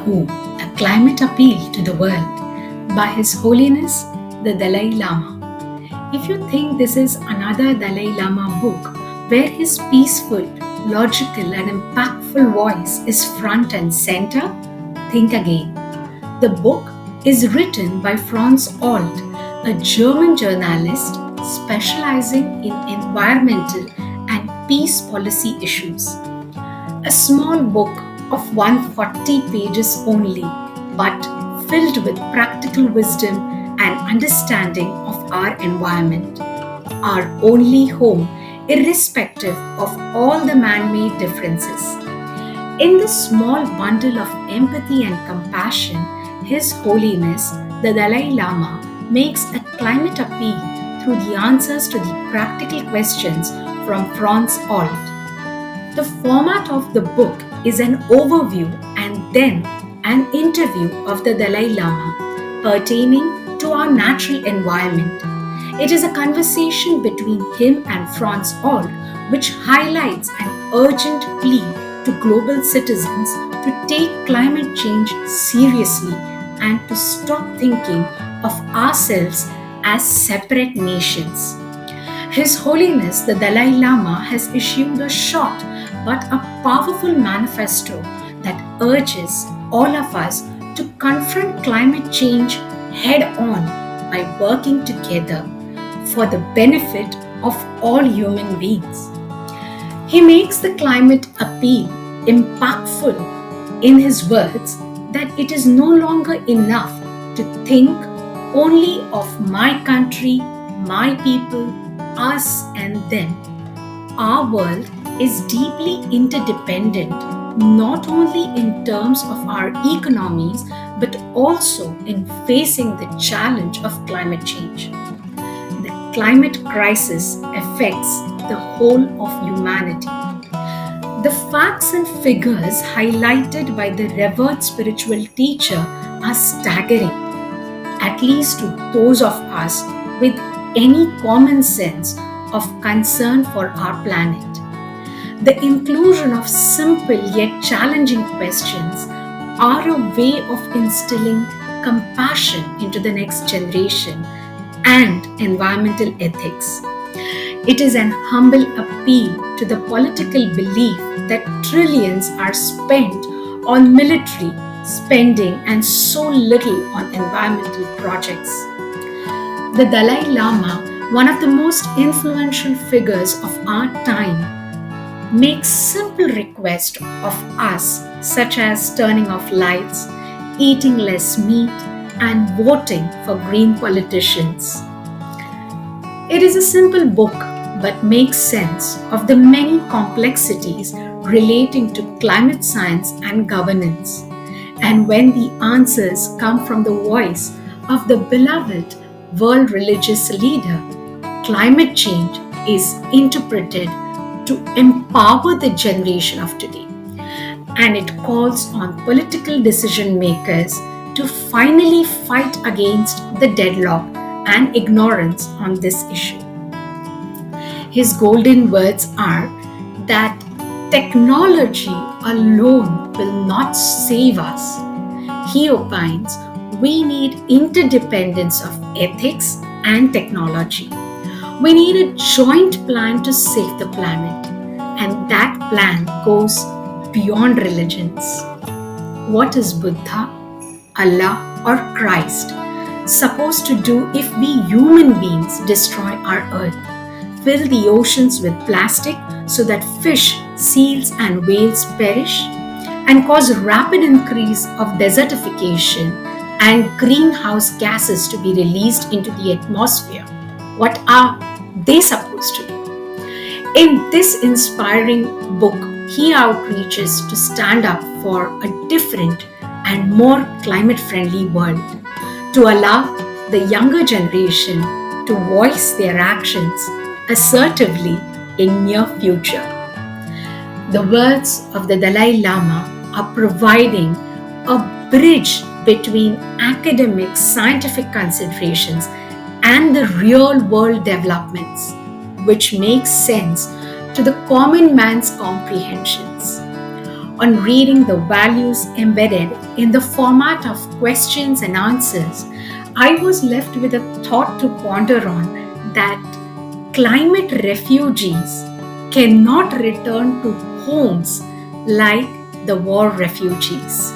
Who? A climate appeal to the world by His Holiness the Dalai Lama. If you think this is another Dalai Lama book where his peaceful, logical, and impactful voice is front and center, think again. The book is written by Franz, a German journalist specializing in environmental and peace policy issues. A small book of 140 pages only, but filled with practical wisdom and understanding of our environment, our only home, irrespective of all the man-made differences. In this small bundle of empathy and compassion, His Holiness the Dalai Lama makes a climate appeal through the answers to the practical questions from Franz. The format of the book is an overview and then an interview of the Dalai Lama pertaining to our natural environment. It is a conversation between him and Franz, which highlights an urgent plea to global citizens to take climate change seriously and to stop thinking of ourselves as separate nations. His Holiness the Dalai Lama has issued a short but a powerful manifesto that urges all of us to confront climate change head on by working together for the benefit of all human beings. He makes the climate appeal impactful in his words that it is no longer enough to think only of my country, my people, us and them. Our world is deeply interdependent, not only in terms of our economies, but also in facing the challenge of climate change. The climate crisis affects the whole of humanity. The facts and figures highlighted by the revered spiritual teacher are staggering, at least to those of us with any common sense of concern for our planet. The inclusion of simple yet challenging questions are a way of instilling compassion into the next generation and environmental ethics. It is an humble appeal to the political belief that trillions are spent on military spending and so little on environmental projects. The Dalai Lama, one of the most influential figures of our time, makes simple requests of us such as turning off lights, eating less meat, and voting for green politicians. It is a simple book but makes sense of the many complexities relating to climate science and governance. And when the answers come from the voice of the beloved world religious leader, climate change is interpreted to empower the generation of today. And it calls on political decision makers to finally fight against the deadlock and ignorance on this issue. His golden words are that technology alone will not save us. He opines we need interdependence of ethics and technology. We need a joint plan to save the planet, and that plan goes beyond religions. What is Buddha, Allah, or Christ supposed to do if we human beings destroy our earth, fill the oceans with plastic so that fish, seals, and whales perish, and cause a rapid increase of desertification and greenhouse gases to be released into the atmosphere? What are they supposed to do? In this inspiring book, he outreaches to stand up for a different and more climate-friendly world, to allow the younger generation to voice their actions assertively in near future. The words of the Dalai Lama are providing a bridge between academic scientific considerations and the real world developments, which makes sense to the common man's comprehensions. on reading the values embedded in the format of questions and answers, I was left with a thought to ponder on that climate refugees cannot return to homes like the war refugees.